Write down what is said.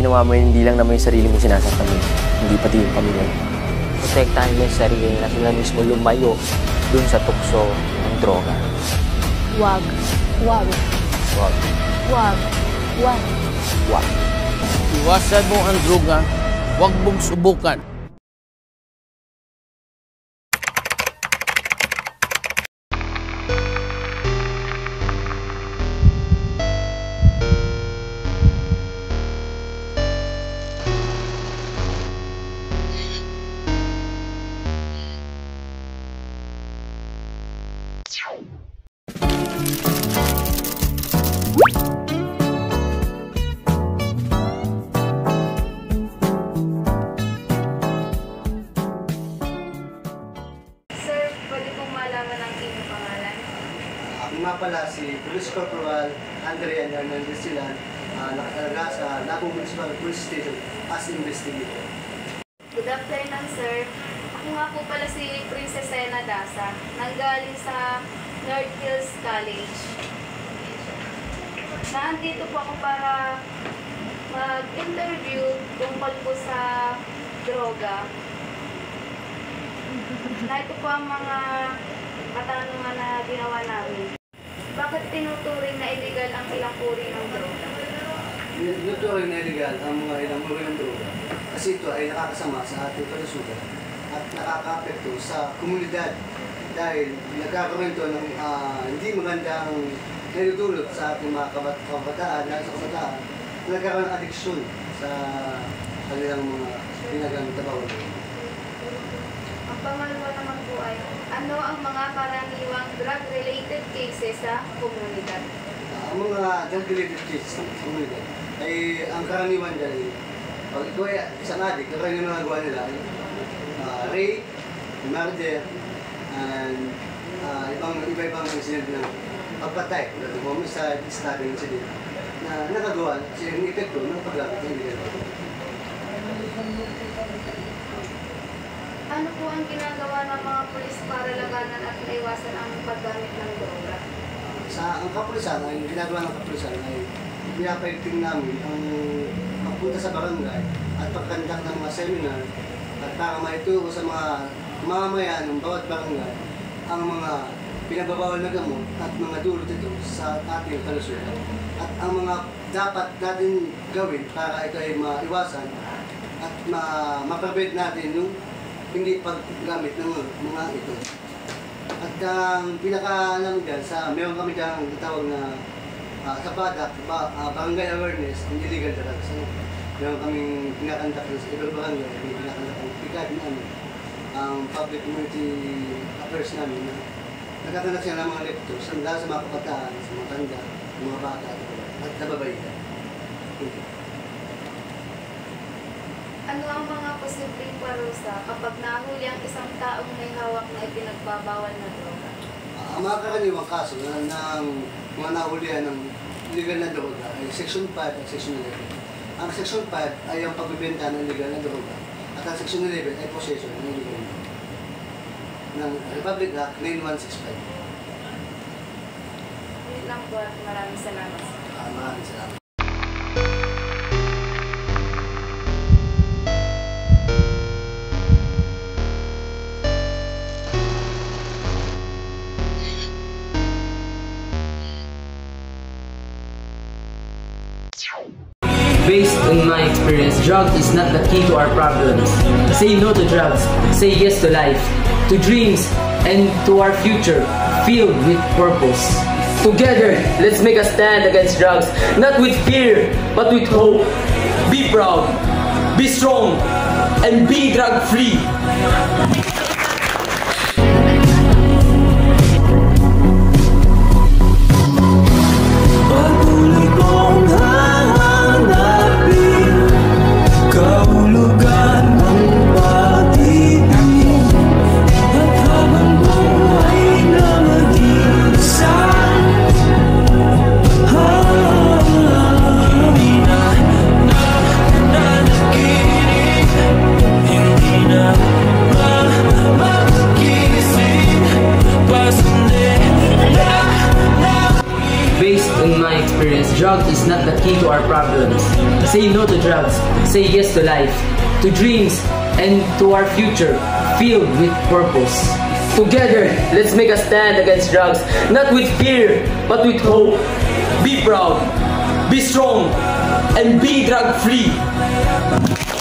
ginawa mo yun, hindi lang naman yung sarili mo sinasaktan mo. Hindi pati yung pamilya mo. Protektahan mo yung sarili na sila mismo lumayo dun sa tukso ng droga. Wag. Wag. Wag. Wag. Wag. Wag. Iwasan mo ang droga, huwag mong subukan. Nga pala si Police Corporal Andrea Hernandez Silan, nakatalaga sa Lapu Municipal Police Station as investigator. Good afternoon, sir. Ako nga po pala si Princess Sena Dasa, nanggaling sa North Hills College. Nandito po ako para mag-interview tungkol po sa droga. Na ito po ang mga katanungan na ginawa namin. Bakit tinuturing na illegal ang ilang uri ng droga? Tinuturing na illegal ang mga ilang uri ng droga kasi ito ay nakakasama sa ating kalusugan at nakaka-apekto sa komunidad dahil nagkakaroon ito ng hindi magandang niludulot sa ating mga kabataan, lalo sa kabataan, nagkakaroon ng addiction sa kanilang mga ginagamit na bawal. Ang pangalawa naman po ay, ano ang mga karaniwang drug-related cases sa komunidad? Ang mga drug-related cases sa komunidad ay ang karaniwan dyan, pag ito ay isang adik, karaniwan na nagawa nila ay rape, murder, and iba-ibang incident ng pagpatay, homicide, stabbing incident, na nakagawa siya yung epekto ng paggamit ng illegal. Ano po ang ginagawa ng mga pulis para labanan at maiwasan ang paggamit ng droga? Ang kapulisan, ang ginagawa ng kapulisan ay pinapaigting namin ang magpunta sa barangay at pagkandak ng mga seminar at para maituro sa mga mamamayan ng bawat barangay ang mga pinagbabawal na gamot at mga dulot ito sa ating kalusugan at ang mga dapat natin gawin para ito ay maiwasan at ma-prevent natin yung hindi paggamit ng mga ito. At ang pinaka-alam dyan, meron kami dyan tawag na sa PADAC, Barangay Awareness and Illegal Drugs. Meron kaming pinakandak sa ibang barangay, may pinakandak ang pikad namin, ang public community affairs namin na nagkakandak siya ng mga lectures, dahil sa mga kabataan, sa mga tanda, mga bata, at nababaitan. Ano ang mga posibleng parusa kapag nahuli ang isang taong may hawak na ipinagbabawal na droga? Ang mga karaniwang kaso ng mga nahulihan ng illegal na droga ay Section 5 at Section 11. Ang Section 5 ay ang pagbibenta ng illegal na droga at ang Section 11 ay possession ng illegal na droga ng Republic Act 9165. Yun lang po at maraming salamat. Maraming salamat. Based on my experience, drugs is not the key to our problems. Say no to drugs, say yes to life, to dreams, and to our future filled with purpose. Together, let's make a stand against drugs, not with fear, but with hope. Be proud, be strong, and be drug-free. key to our problems. Say no to drugs. Say yes to life, to dreams, and to our future filled with purpose. Together, let's make a stand against drugs, not with fear, but with hope. Be proud, be strong, and be drug-free.